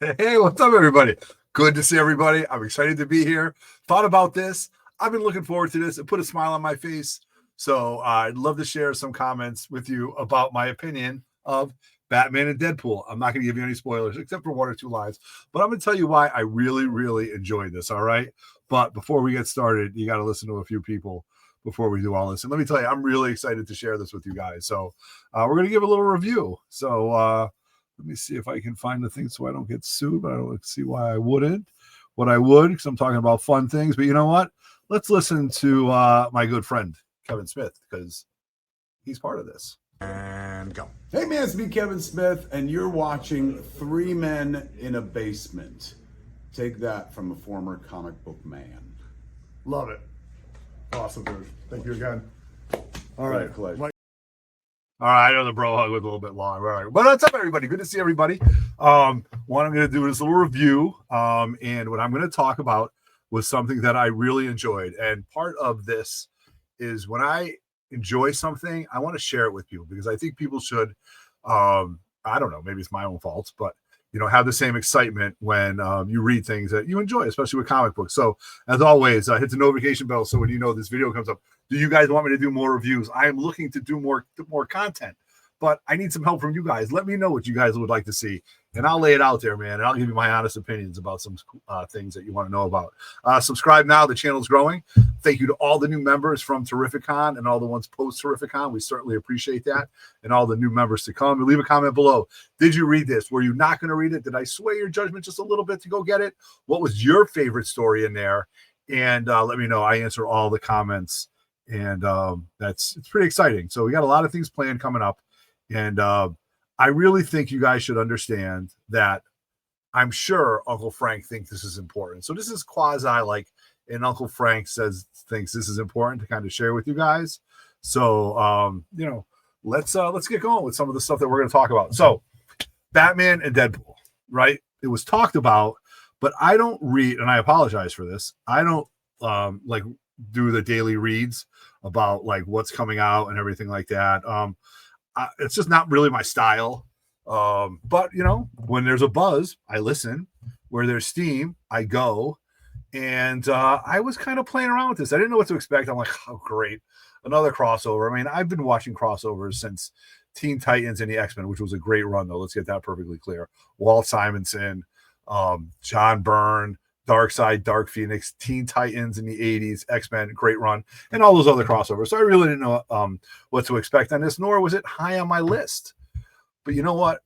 Hey, what's up, everybody? Good to see everybody. I'm excited to be here. Thought about this. I've been looking forward to this. It put a smile on my face. So I'd love to share some comments with you about my opinion of Batman and Deadpool. I'm not going to give you any spoilers except for one or two lines, but I'm going to tell you why I really, really enjoyed this. All right. But before we get started, you got to listen to a few people before we do all this. And let me tell you, I'm really excited to share this with you guys. So we're going to give a little review. So, let me see if I can find the thing so I don't get sued, but I don't see why I wouldn't. What I would, because I'm talking about fun things. But you know what? Let's listen to my good friend, Kevin Smith, because he's part of this. And go. Hey man, it's me, Kevin Smith, and you're watching Three Men in a Basement. Take that from a former comic book man. Love it. Awesome, dude. Thank you again. All right. All right, I know the bro hug was a little bit long. All right. But what's up, everybody? Good to see everybody. What I'm going to do is a little review. And what I'm going to talk about was something that I really enjoyed. And part of this is when I enjoy something, I want to share it with people because I think people should, I don't know, maybe it's my own fault, but have the same excitement when you read things that you enjoy, especially with comic books. So as always, hit the notification bell so when you know this video comes up. Do you guys want me to do more reviews? I am looking to do more content, but I need some help from you guys. Let me know what you guys would like to see, and I'll lay it out there, man, and I'll give you my honest opinions about some things that you want to know about. Subscribe now. The channel's growing. Thank you to all the new members from Terrificon and all the ones post-Terrificon. We certainly appreciate that, and all the new members to come. And leave a comment below. Did you read this? Were you not going to read it? Did I sway your judgment just a little bit to go get it? What was your favorite story in there? And let me know. I answer all the comments. And it's pretty exciting. So we got a lot of things planned coming up, and I really think you guys should understand that I'm sure Uncle Frank thinks this is important. So this is quasi like, and Uncle Frank thinks this is important to kind of share with you guys. So let's get going with some of the stuff that we're going to talk about. So Batman and Deadpool, right? It was talked about, but I don't read, and I apologize for this. I don't do the daily reads about like what's coming out and everything like that. It's just not really my style. But when there's a buzz, I listen. Where there's steam, I go. And I was kind of playing around with this. I didn't know what to expect. I'm like, oh, great. Another crossover. I mean, I've been watching crossovers since Teen Titans and the X-Men, which was a great run, though. Let's get that perfectly clear. Walt Simonson, John Byrne, Darkseid, Dark Phoenix, Teen Titans in the 80s, X-Men, great run, and all those other crossovers. So I really didn't know what to expect on this, nor was it high on my list. But you know what?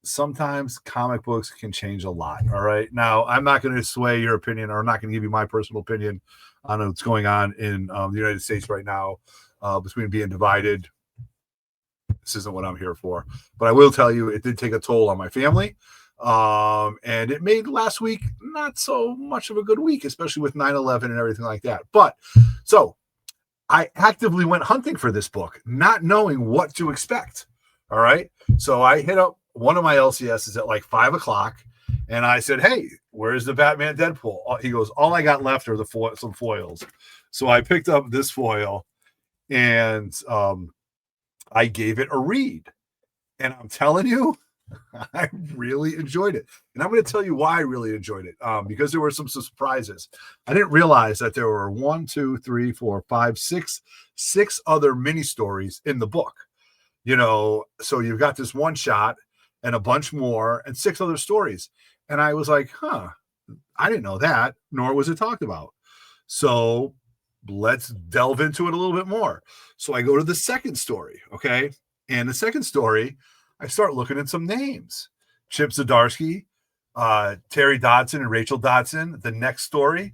Sometimes comic books can change a lot, all right? Now, I'm not going to sway your opinion, or I'm not going to give you my personal opinion on what's going on in the United States right now between being divided. This isn't what I'm here for. But I will tell you, it did take a toll on my family. And it made last week not so much of a good week, especially with 9/11 and everything like that. But so I actively went hunting for this book, not knowing what to expect. All right. So I hit up one of my LCSs at like 5:00 and I said, hey, where's the Batman Deadpool? He goes, all I got left are some foils. So I picked up this foil and I gave it a read. And I'm telling you, I really enjoyed it. And I'm going to tell you why I really enjoyed it. Because there were some surprises. I didn't realize that there were 6 other mini stories in the book. So you've got this one shot and a bunch more and 6 other stories. And I was like, I didn't know that, nor was it talked about. So let's delve into it a little bit more. So I go to the second story. Okay. And the second story, I start looking at some names. Chip Zdarsky, Terry Dodson and Rachel Dodson. The next story,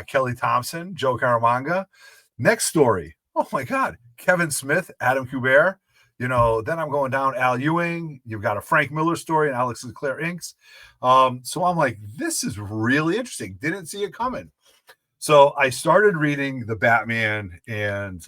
Kelly Thompson, Joe Caramagna. Next story, oh my God, Kevin Smith, Adam Kubert. Then I'm going down Al Ewing. You've got a Frank Miller story and Alex Sinclair Inks. So I'm like, this is really interesting. Didn't see it coming. So I started reading the Batman and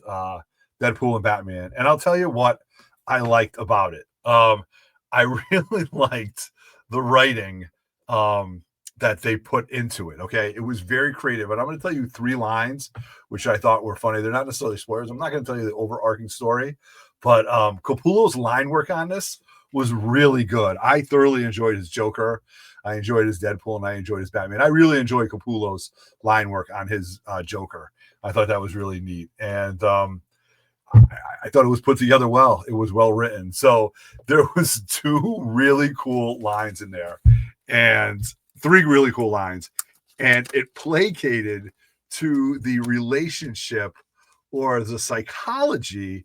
Deadpool and Batman. And I'll tell you what I liked about it. I really liked the writing that they put into it. Okay. It was very creative. And I'm going to tell you 3 lines, which I thought were funny. They're not necessarily spoilers. I'm not going to tell you the overarching story, but Capullo's line work on this was really good. I thoroughly enjoyed his Joker. I enjoyed his Deadpool, and I enjoyed his Batman. I really enjoy Capullo's line work on his Joker. I thought that was really neat. And I thought it was put together well. It was well written. So there was 2 really cool lines in there, and 3 really cool lines, and it placated to the relationship or the psychology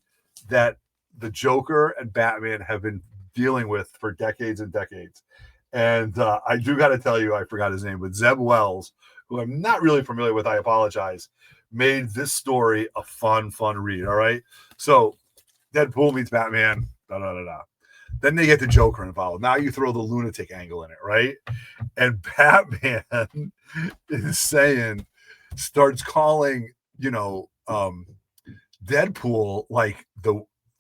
that the Joker and Batman have been dealing with for decades and decades. And I do got to tell you, I forgot his name, but Zeb Wells, who I'm not really familiar with, I apologize, made this story a fun read. All right. So Deadpool meets Batman, Then they get the Joker involved. Now you throw the lunatic angle in it, right? And Batman starts calling, Deadpool like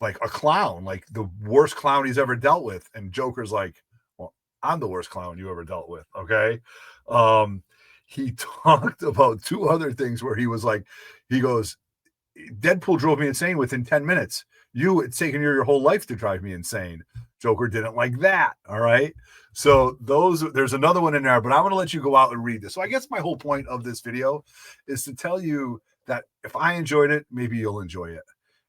a clown, like the worst clown he's ever dealt with. And Joker's like, well, I'm the worst clown you ever dealt with. Okay. He talked about 2 other things where he was like, he goes, Deadpool drove me insane within 10 minutes. It's taken you your whole life to drive me insane. Joker didn't like that. All right. So there's another one in there, but I'm going to let you go out and read this. So I guess my whole point of this video is to tell you that if I enjoyed it, maybe you'll enjoy it.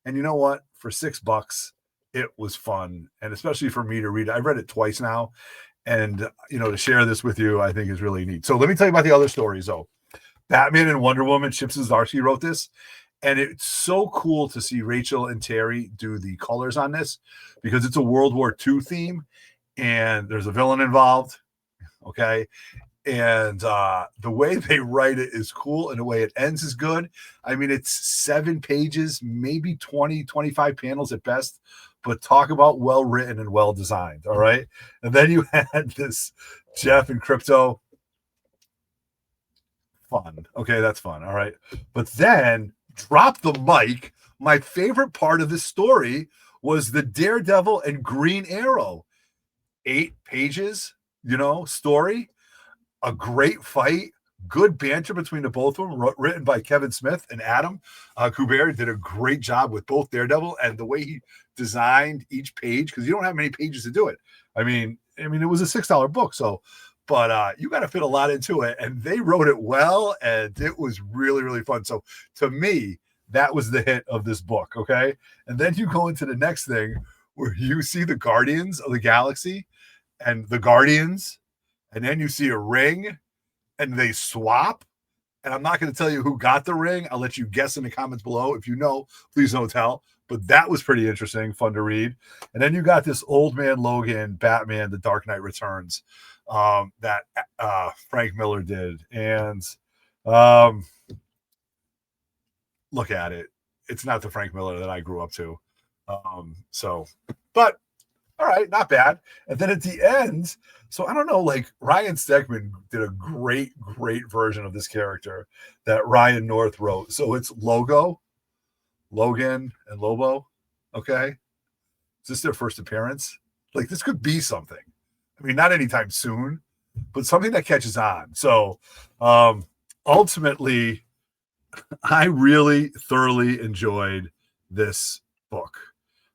And you know what? For $6, it was fun. And especially for me to read it. I've read it twice now. And, to share this with you, I think is really neat. So let me tell you about the other stories, though. Batman and Wonder Woman, Chip Zdarsky wrote this. And it's so cool to see Rachel and Terry do the colors on this because it's a World War II theme and there's a villain involved. Okay. And the way they write it is cool and the way it ends is good. I mean, it's 7 pages, maybe 20, 25 panels at best, but talk about well written and well designed. All right. And then you had this Jeff and Crypto. Fun. Okay. That's fun. All right. But then drop the mic. My favorite part of this story was the Daredevil and Green Arrow. 8 pages, story. A great fight, good banter between the both of them, written by Kevin Smith and Adam Kubert did a great job with both Daredevil and the way he designed each page, because you don't have many pages to do it. I mean, it was a $6 book, but you got to fit a lot into it, and they wrote it well, and it was really, really fun. So to me, that was the hit of this book, okay? And then you go into the next thing where you see the Guardians of the Galaxy and the Guardians, and then you see a ring and they swap. And I'm not going to tell you who got the ring. I'll let you guess in the comments below. If you know, please don't tell. But that was pretty interesting, fun to read. And then you got this Old Man Logan, Batman, The Dark Knight Returns, that Frank Miller did. And look at it. It's not the Frank Miller that I grew up to. But all right, not bad. And then at the end, so I don't know, like Ryan Stegman did a great version of this character that Ryan North wrote. So it's Logan, and Lobo. Okay. Is this their first appearance? Like this could be something. I mean, not anytime soon, but something that catches on. So ultimately, I really thoroughly enjoyed this book.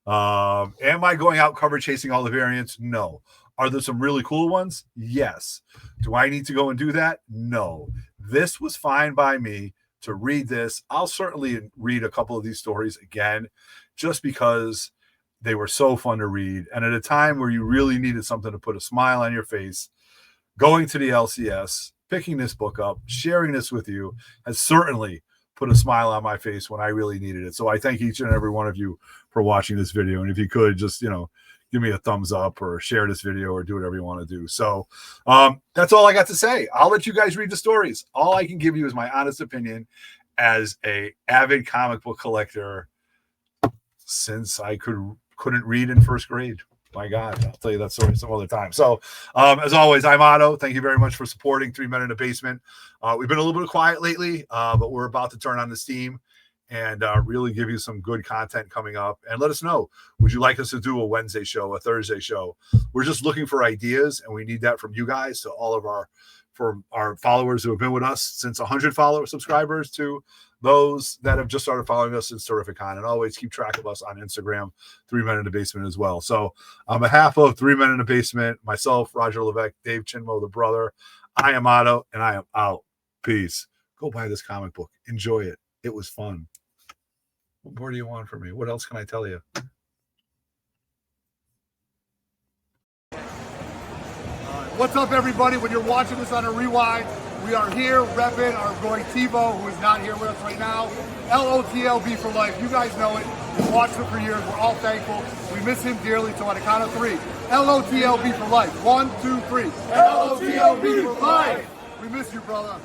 Am I going out cover chasing all the variants? No. Are there some really cool ones? Yes. Do I need to go and do that? No. This was fine by me to read this. I'll certainly read a couple of these stories again, just because they were so fun to read. And at a time where you really needed something to put a smile on your face, going to the LCS, picking this book up, sharing this with you has certainly put a smile on my face when I really needed it. So I thank each and every one of you for watching this video. And if you could just, give me a thumbs up or share this video or do whatever you want to do. So that's all I got to say. I'll let you guys read the stories. All I can give you is my honest opinion as a avid comic book collector since I couldn't read in first grade. My God, I'll tell you that story some other time. So as always, I'm Otto. Thank you very much for supporting 3 Men in a Basement. We've been a little bit quiet lately, but we're about to turn on the steam. and really give you some good content coming up. And let us know, would you like us to do a Wednesday show, a Thursday show? We're just looking for ideas, and we need that from you guys. So all of our followers who have been with us since 100 subscribers to those that have just started following us since Terrificon, and always keep track of us on Instagram, 3 Men in the Basement as well. So on behalf of 3 Men in the Basement, myself, Roger Levesque, Dave Chinmo, the brother, I am Otto, and I am out. Peace. Go buy this comic book. Enjoy it. It was fun. What more do you want from me? What else can I tell you? What's up, everybody? When you're watching this on a rewind, we are here repping our boy TiVo, who is not here with us right now. LOTLB for life. You guys know it. We've watched him for years. We're all thankful. We miss him dearly. So on a count of 3, LOTLB for life. 1, 2, 3. LOTLB for life. We miss you, brother.